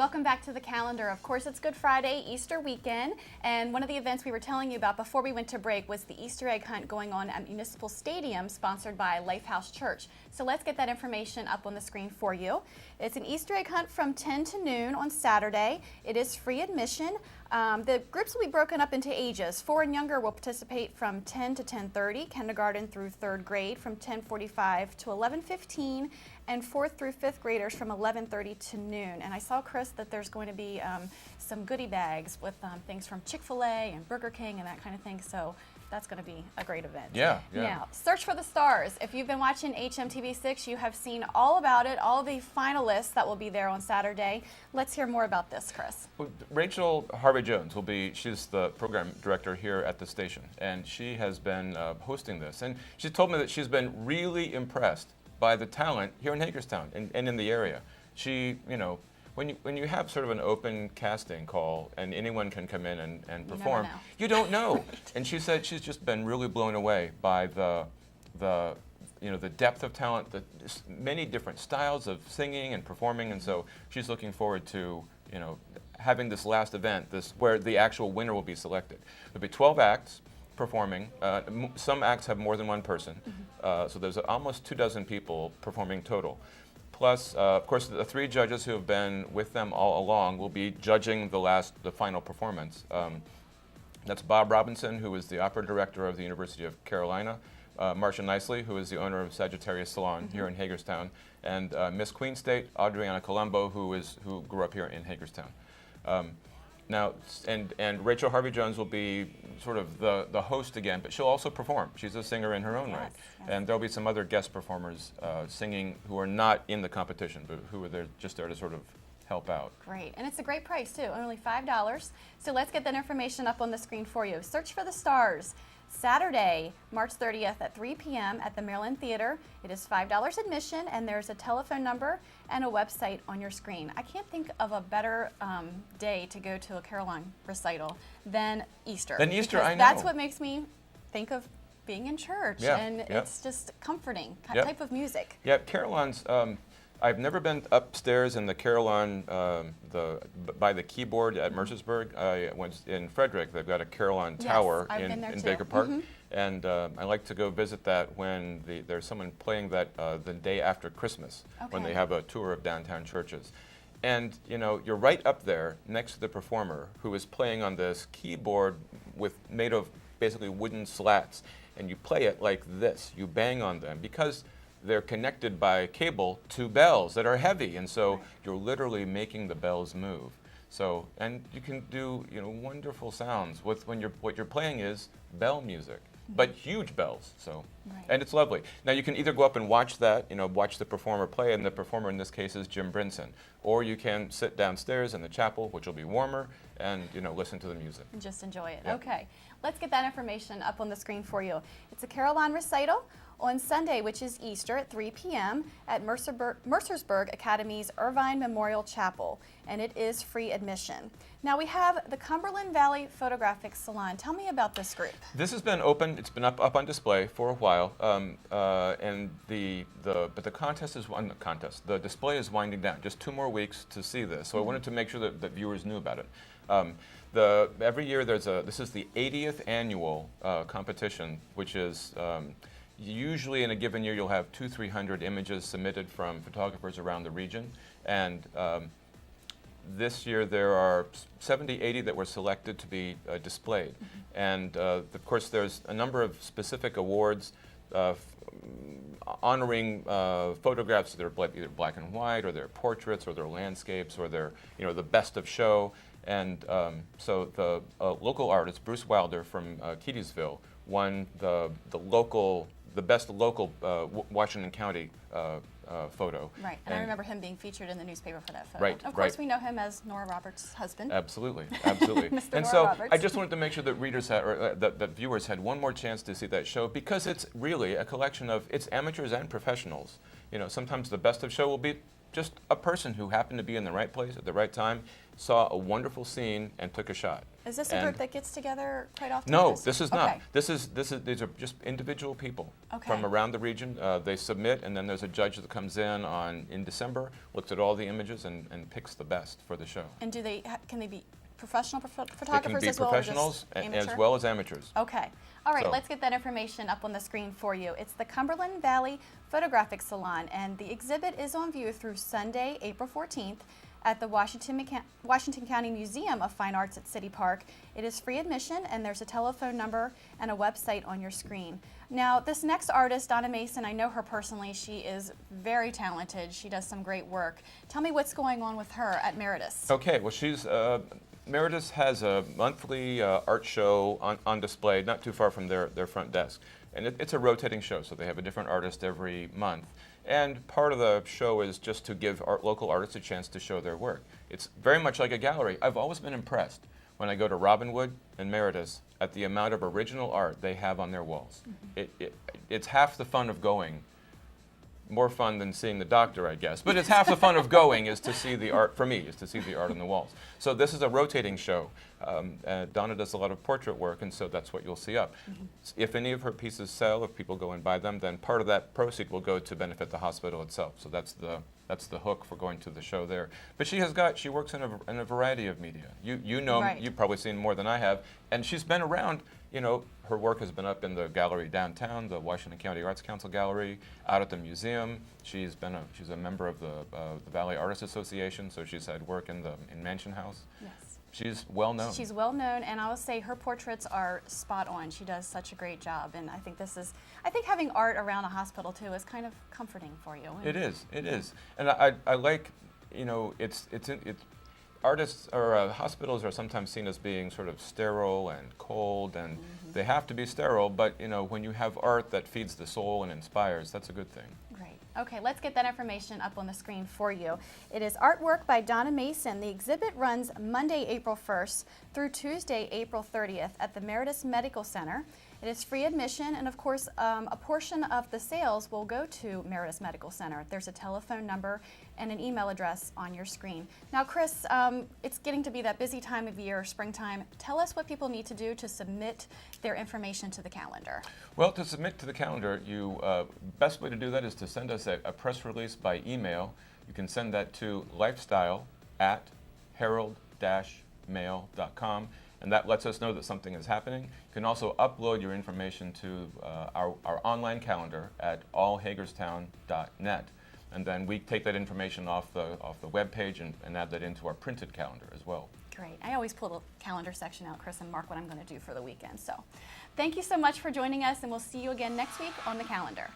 welcome back to the calendar. Of course, it's Good Friday, Easter weekend, and one of the events we were telling you about before we went to break was the Easter egg hunt going on at Municipal Stadium, sponsored by Lifehouse Church. So let's get that information up on the screen for you. It's an Easter egg hunt from 10 to noon on Saturday. It is free admission. The groups will be broken up into ages. 4 and younger will participate from 10 to 10:30, kindergarten through 3rd grade from 10:45 to 11:15, and 4th through 5th graders from 11:30 to noon. And I saw, Chris, that there's going to be some goodie bags with things from Chick-fil-A and Burger King and that kind of thing. So that's going to be a great event. Yeah. Now, Search for the Stars. If you've been watching HMTV6, you have seen all about it, all the finalists that will be there on Saturday. Let's hear more about this, Chris. Well, Rachel Harvey-Jones she's the program director here at the station, and she has been hosting this. And she told me that she's been really impressed by the talent here in Hagerstown and in the area. She, when you have sort of an open casting call and anyone can come in and perform, you don't know. Right. And she said she's just been really blown away by the depth of talent, the many different styles of singing and performing, and so she's looking forward to having this last event, where the actual winner will be selected. There'll be 12 acts performing. Some acts have more than one person, so there's almost 24 people performing total. Plus, of course, the 3 judges who have been with them all along will be judging the final performance. That's Bob Robinson, who is the opera director of the University of Carolina, Marcia Nicely, who is the owner of Sagittarius Salon here in Hagerstown, and Miss Queen State, Adriana Colombo, who grew up here in Hagerstown. Now, and Rachel Harvey-Jones will be sort of the host again, but she'll also perform. She's a singer in her own right. Yes. And there'll be some other guest performers singing who are not in the competition, but who are there just there to sort of help out. Great, and it's a great price too, only $5. So let's get that information up on the screen for you. Search for the Stars. Saturday, March 30th at 3 p.m. at the Maryland Theater. It is $5 admission, and there's a telephone number and a website on your screen. I can't think of a better day to go to a Caroline recital than Easter. I know. That's what makes me think of being in church, and yeah. It's just comforting Yep. type of music. Yeah, Caroline's. I've never been upstairs in the Caroline, by the keyboard at Mercersburg. I went in Frederick. They've got a Caroline Tower in Baker Park, and I like to go visit that when there's someone playing that the day after Christmas, when they have a tour of downtown churches. And you're right up there next to the performer who is playing on this keyboard made of basically wooden slats, and you play it like this. You bang on them because they're connected by cable to bells that are heavy, and so you're literally making the bells move. So, and you can do wonderful sounds with what you're playing is bell music, but huge bells. So, and it's lovely. Now you can either go up and watch that, watch the performer play, and the performer in this case is Jim Brinson, or you can sit downstairs in the chapel, which will be warmer, and listen to the music. And just enjoy it. Yep. Okay, let's get that information up on the screen for you. It's a Caroline recital on Sunday, which is Easter, at 3 p.m. at Mercersburg Academy's Irvine Memorial Chapel, and it is free admission. Now we have the Cumberland Valley Photographic Salon. Tell me about this group. This has been open. It's been up on display for a while, and the display is winding down. Just 2 more weeks to see this, so I wanted to make sure that viewers knew about it. Every year this is the 80th annual competition, which is usually in a given year you'll have 200-300 images submitted from photographers around the region, and this year there are 70-80 that were selected to be displayed. And of course there's a number of specific awards honoring photographs that are either black and white, or they're portraits, or they're landscapes, or they're the best of show. And so the local artist Bruce Wilder from Keedysville won the best local Washington County photo. Right, and I remember him being featured in the newspaper for that photo. Right, of course, we know him as Nora Roberts' husband. Absolutely. Mr. And Nora so Roberts. I just wanted to make sure that readers that viewers had one more chance to see that show, because it's really a collection of amateurs and professionals. Sometimes the best of show will be just a person who happened to be in the right place at the right time, saw a wonderful scene, and took a shot. Is this a group that gets together quite often? No, this is not. Okay. These are just individual people Okay. from around the region. They submit, and then there's a judge that comes in December, looks at all the images, and picks the best for the show. And can they be professional They photographers can be as well, professionals or just as well as amateurs. Okay. All right, So- let's get that information up on the screen for you. It's the Cumberland Valley Photographic Salon, and the exhibit is on view through Sunday, April 14th at the Washington County Museum of Fine Arts at City Park. It is free admission, and there's a telephone number and a website on your screen. Now, this next artist, Donna Mason, I know her personally. She is very talented. She does some great work. Tell me what's going on with her at Meredith's. Okay, well, Meredith has a monthly art show on display not too far from their front desk. And it's a rotating show, so they have a different artist every month. And part of the show is just to give local artists a chance to show their work. It's very much like a gallery. I've always been impressed when I go to Robinwood and Meredith at the amount of original art they have on their walls. Mm-hmm. It's half the fun of going. More fun than seeing the doctor, I guess. But it's half the fun of going is to see the art, for me, is to see the art on the walls. So this is a rotating show. Donna does a lot of portrait work, and so that's what you'll see up. Mm-hmm. If any of her pieces sell, if people go and buy them, then part of that proceed will go to benefit the hospital itself. So that's the hook for going to the show there. But she works in a variety of media. You know, right. You've probably seen more than I have, and she's been around. You know, her work has been up in the gallery downtown, the Washington County Arts Council Gallery, out at the museum. She's a member of the Valley Artists Association, so she's had work in Mansion House. Yes. She's well known. She's well known, and I will say her portraits are spot on. She does such a great job, and I think having art around a hospital too is kind of comforting for you. It is, and I like, you know, artists or hospitals are sometimes seen as being sort of sterile and cold, and they have to be sterile, but you know, when you have art that feeds the soul and inspires, that's a good thing. Great. Okay, let's get that information up on the screen for you. It is artwork by Donna Mason. The exhibit runs Monday, April 1st through Tuesday, April 30th at the Meredith Medical Center. It is free admission, and of course, a portion of the sales will go to Meredith Medical Center. There's a telephone number and an email address on your screen. Now, Chris, it's getting to be that busy time of year, springtime. Tell us what people need to do to submit their information to the calendar. Well, to submit to the calendar, best way to do that is to send us a press release by email. You can send that to lifestyle@herald-mail.com. And that lets us know that something is happening. You can also upload your information to our online calendar at allhagerstown.net. And then we take that information off the web page and add that into our printed calendar as well. Great. I always pull the calendar section out, Chris, and mark what I'm going to do for the weekend. So thank you so much for joining us, and we'll see you again next week on the calendar.